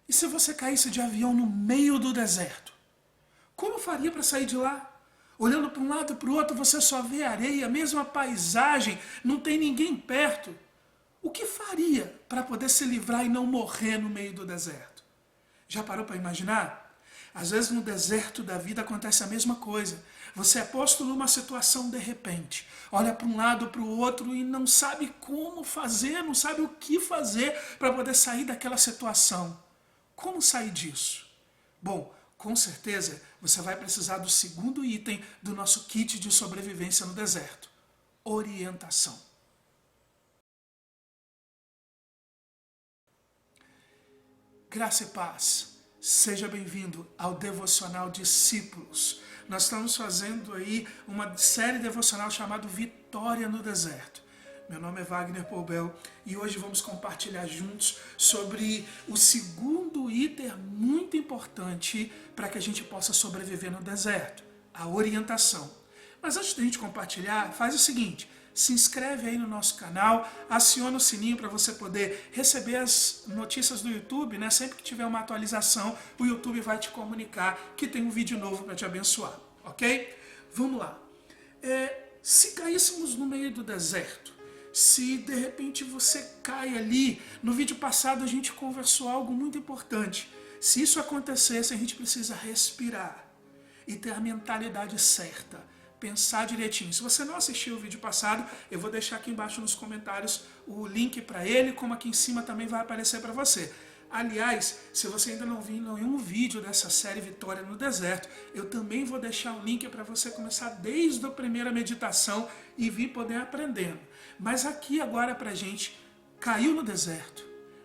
E se você caísse de avião no meio do deserto? Como faria para sair de lá? Olhando para um lado e para o outro, você só vê areia, a mesma paisagem, não tem ninguém perto. O que faria para poder se livrar e não morrer no meio do deserto? Já parou para imaginar? Às vezes no deserto da vida acontece a mesma coisa. Você é posto numa situação de repente, olha para um lado, para o outro e não sabe como fazer, não sabe o que fazer para poder sair daquela situação. Como sair disso? Bom, com certeza você vai precisar do segundo item do nosso kit de sobrevivência no deserto: orientação. Graça e paz. Seja bem-vindo ao Devocional Discípulos. Nós estamos fazendo aí uma série devocional chamada Vitória no Deserto. Meu nome é Wagner Poubel e hoje vamos compartilhar juntos sobre o segundo item muito importante para que a gente possa sobreviver no deserto: a orientação. Mas antes de a gente compartilhar, faz o seguinte: se inscreve aí no nosso canal, aciona o sininho para você poder receber as notícias do YouTube, né? Sempre que tiver uma atualização, o YouTube vai te comunicar que tem um vídeo novo para te abençoar, ok? Vamos lá. Se caíssemos no meio do deserto, se de repente você cai ali, no vídeo passado a gente conversou algo muito importante. Se isso acontecesse, a gente precisa respirar e ter a mentalidade certa, pensar direitinho. Se você não assistiu o vídeo passado, eu vou deixar aqui embaixo nos comentários o link para ele, como aqui em cima também vai aparecer para você. Aliás, se você ainda não viu nenhum vídeo dessa série Vitória no Deserto, eu também vou deixar um link para você começar desde a primeira meditação e vir poder aprendendo. Mas aqui agora pra gente, caiu no deserto.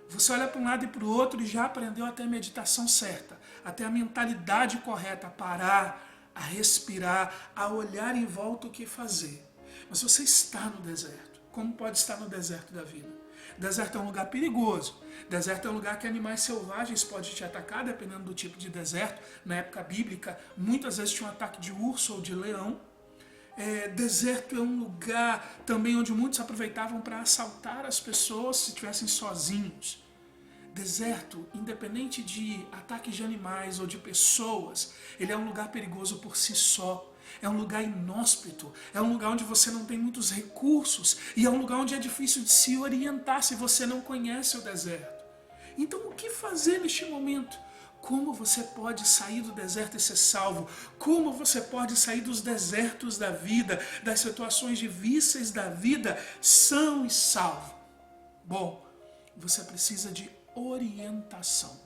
Você olha para um lado e para o outro e já aprendeu até a meditação certa, até a mentalidade correta, a parar, a respirar, a olhar em volta o que fazer. Mas você está no deserto. Como pode estar no deserto da vida? Deserto é um lugar perigoso. Deserto é um lugar que animais selvagens podem te atacar, dependendo do tipo de deserto. Na época bíblica, muitas vezes tinha um ataque de urso ou de leão. Deserto é um lugar também onde muitos aproveitavam para assaltar as pessoas se estivessem sozinhos. Deserto, independente de ataques de animais ou de pessoas, ele é um lugar perigoso por si só. É um lugar inóspito, é um lugar onde você não tem muitos recursos e é um lugar onde é difícil de se orientar se você não conhece o deserto. Então o que fazer neste momento? Como você pode sair do deserto e ser salvo? Como você pode sair dos desertos da vida, das situações difíceis da vida, são e salvo? Bom, você precisa de orientação.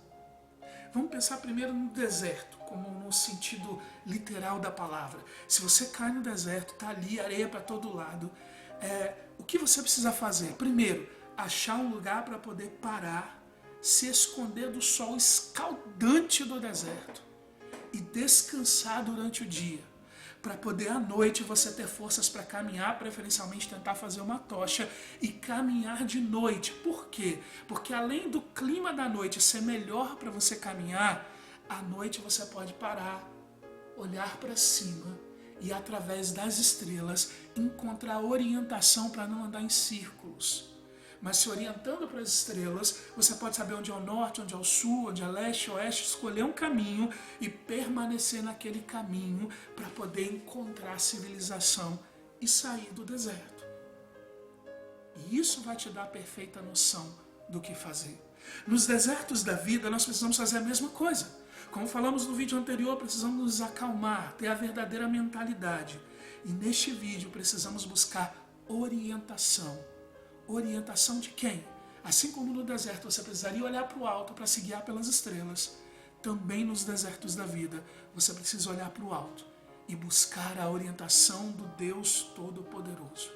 Vamos pensar primeiro no deserto, como no sentido literal da palavra. Se você cai no deserto, está ali areia para todo lado, o que você precisa fazer? Primeiro, achar um lugar para poder parar, se esconder do sol escaldante do deserto e descansar durante o dia, para poder à noite você ter forças para caminhar, preferencialmente tentar fazer uma tocha e caminhar de noite. Por quê? Porque além do clima da noite ser melhor para você caminhar, à noite você pode parar, olhar para cima e através das estrelas encontrar orientação para não andar em círculos. Mas se orientando para as estrelas, você pode saber onde é o norte, onde é o sul, onde é leste, oeste, escolher um caminho e permanecer naquele caminho para poder encontrar a civilização e sair do deserto. E isso vai te dar a perfeita noção do que fazer. Nos desertos da vida, nós precisamos fazer a mesma coisa. Como falamos no vídeo anterior, precisamos nos acalmar, ter a verdadeira mentalidade. E neste vídeo precisamos buscar orientação. Orientação de quem? Assim como no deserto você precisaria olhar para o alto para se guiar pelas estrelas, também nos desertos da vida você precisa olhar para o alto e buscar a orientação do Deus Todo-Poderoso.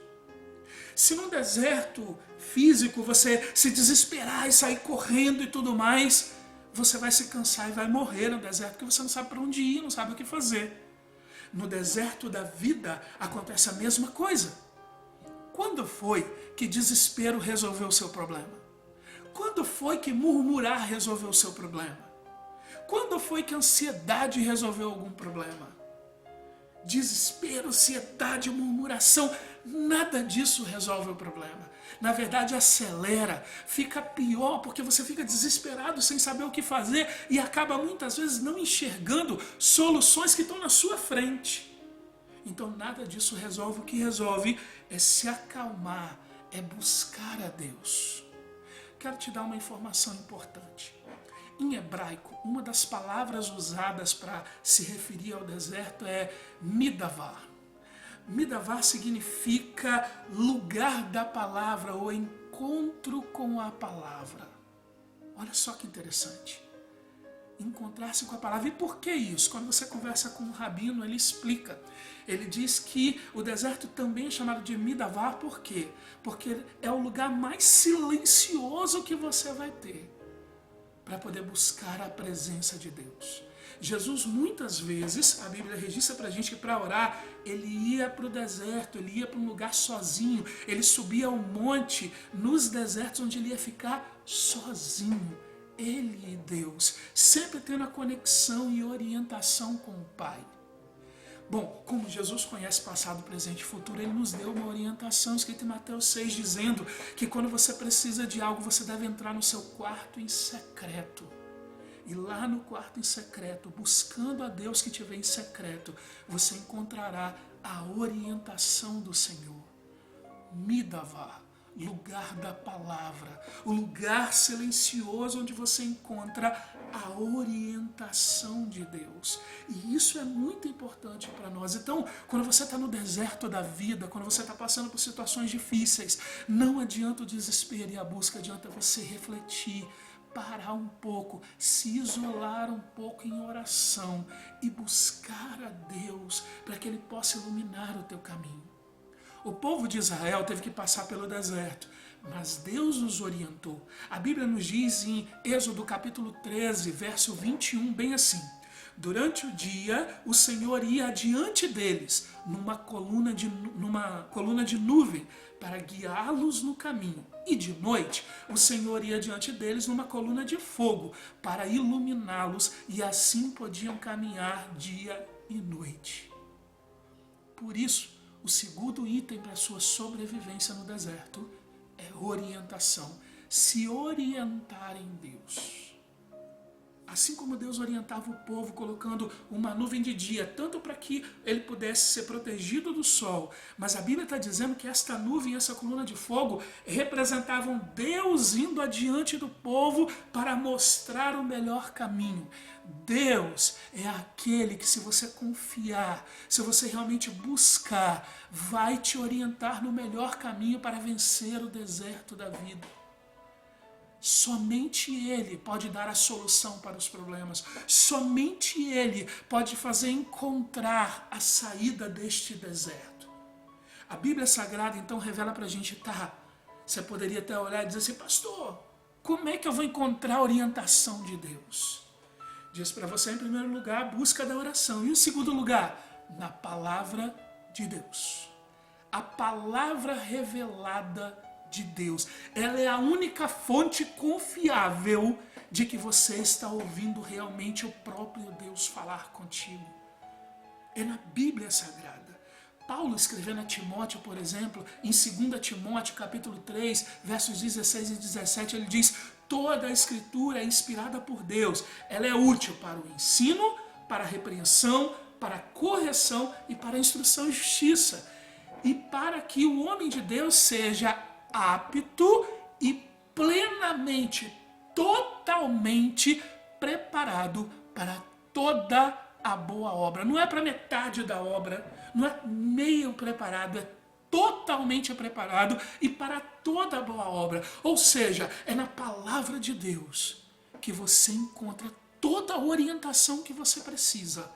Se no deserto físico você se desesperar e sair correndo e tudo mais, você vai se cansar e vai morrer no deserto porque você não sabe para onde ir, não sabe o que fazer. No deserto da vida acontece a mesma coisa. Quando foi que desespero resolveu o seu problema? Quando foi que murmurar resolveu o seu problema? Quando foi que a ansiedade resolveu algum problema? Desespero, ansiedade, murmuração nada disso resolve o problema. Na verdade, acelera, fica pior porque você fica desesperado sem saber o que fazer e acaba muitas vezes não enxergando soluções que estão na sua frente. Então nada disso resolve. O que resolve é se acalmar, é buscar a Deus. Quero te dar uma informação importante. Em hebraico, uma das palavras usadas para se referir ao deserto é midavar. Midavar significa lugar da palavra ou encontro com a palavra. Olha só que interessante. Encontrar-se com a palavra. E por que isso? Quando você conversa com um rabino, ele explica. Ele diz que o deserto também é chamado de midavar. Por quê? Porque é o lugar mais silencioso que você vai ter para poder buscar a presença de Deus. Jesus muitas vezes, a Bíblia registra para a gente que para orar, ele ia para o deserto, ele ia para um lugar sozinho, ele subia ao monte nos desertos onde ele ia ficar sozinho. Ele e Deus, sempre tendo a conexão e orientação com o Pai. Bom, como Jesus conhece passado, presente e futuro, ele nos deu uma orientação escrita em Mateus 6, dizendo que quando você precisa de algo, você deve entrar no seu quarto em secreto. E lá no quarto em secreto, buscando a Deus que te vê em secreto, você encontrará a orientação do Senhor. Midavar, lugar da palavra, o lugar silencioso onde você encontra a orientação de Deus. E isso é muito importante para nós. Então, quando você está no deserto da vida, quando você está passando por situações difíceis, não adianta o desespero e a busca, adianta você refletir, parar um pouco, se isolar um pouco em oração e buscar a Deus para que Ele possa iluminar o teu caminho. O povo de Israel teve que passar pelo deserto, mas Deus nos orientou. A Bíblia nos diz em Êxodo capítulo 13, verso 21, bem assim: durante o dia, o Senhor ia adiante deles, numa coluna de nuvem, para guiá-los no caminho. E de noite, o Senhor ia diante deles numa coluna de fogo, para iluminá-los, e assim podiam caminhar dia e noite. Por isso, o segundo item para a sua sobrevivência no deserto é orientação. Se orientar em Deus. Assim como Deus orientava o povo colocando uma nuvem de dia, tanto para que ele pudesse ser protegido do sol, mas a Bíblia está dizendo que esta nuvem, essa coluna de fogo, representavam Deus indo adiante do povo para mostrar o melhor caminho. Deus é aquele que, se você confiar, se você realmente buscar, vai te orientar no melhor caminho para vencer o deserto da vida. Somente Ele pode dar a solução para os problemas. Somente Ele pode fazer encontrar a saída deste deserto. A Bíblia Sagrada então revela para a gente, tá, você poderia até olhar e dizer assim, pastor, como é que eu vou encontrar a orientação de Deus? Diz para você, em primeiro lugar, a busca da oração. E em segundo lugar, na palavra de Deus. A palavra revelada de Deus. Ela é a única fonte confiável de que você está ouvindo realmente o próprio Deus falar contigo. É na Bíblia Sagrada. Paulo, escrevendo a Timóteo, por exemplo, em 2 Timóteo, capítulo 3, versos 16 e 17, ele diz: toda a Escritura é inspirada por Deus. Ela é útil para o ensino, para a repreensão, para a correção e para a instrução em justiça. E para que o homem de Deus seja apto e plenamente, totalmente preparado para toda a boa obra. Não é para metade da obra, não é meio preparado, é totalmente preparado e para toda a boa obra. Ou seja, é na palavra de Deus que você encontra toda a orientação que você precisa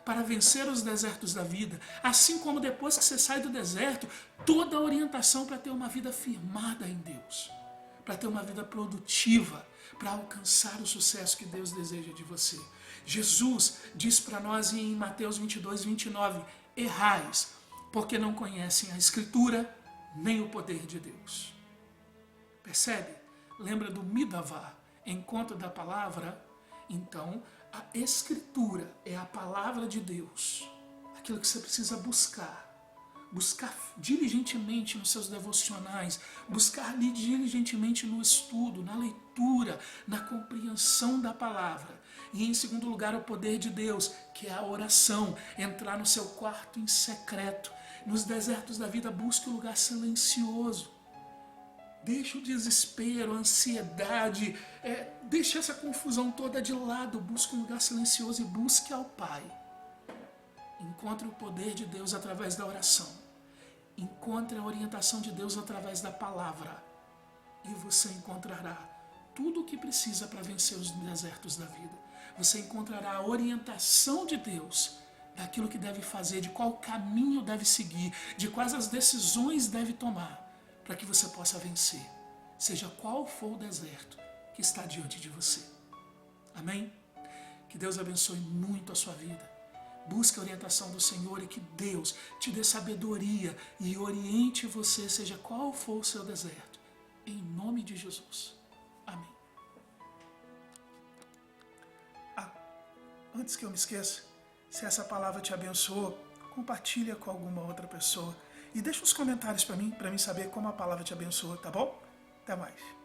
para vencer os desertos da vida, assim como depois que você sai do deserto, toda a orientação para ter uma vida firmada em Deus, para ter uma vida produtiva, para alcançar o sucesso que Deus deseja de você. Jesus diz para nós em Mateus 22, 29, errais, porque não conhecem a Escritura, nem o poder de Deus. Percebe? Lembra do midavar, encontro da palavra? Então, a Escritura é a palavra de Deus, aquilo que você precisa buscar buscar diligentemente nos seus devocionais, buscar diligentemente no estudo, na leitura, na compreensão da palavra. E em segundo lugar, o poder de Deus, que é a oração, entrar no seu quarto em secreto. Nos desertos da vida, busque um lugar silencioso. Deixe o desespero, a ansiedade, deixe essa confusão toda de lado, busque um lugar silencioso e busque ao Pai. Encontre o poder de Deus através da oração. Encontre a orientação de Deus através da palavra. E você encontrará tudo o que precisa para vencer os desertos da vida. Você encontrará a orientação de Deus daquilo que deve fazer, de qual caminho deve seguir, de quais as decisões deve tomar, para que você possa vencer, seja qual for o deserto que está diante de você. Amém? Que Deus abençoe muito a sua vida. Busque a orientação do Senhor e que Deus te dê sabedoria e oriente você, seja qual for o seu deserto. Em nome de Jesus. Amém. Antes que eu me esqueça, se essa palavra te abençoou, compartilha com alguma outra pessoa. E deixa os comentários para mim saber como a palavra te abençoou, tá bom? Até mais.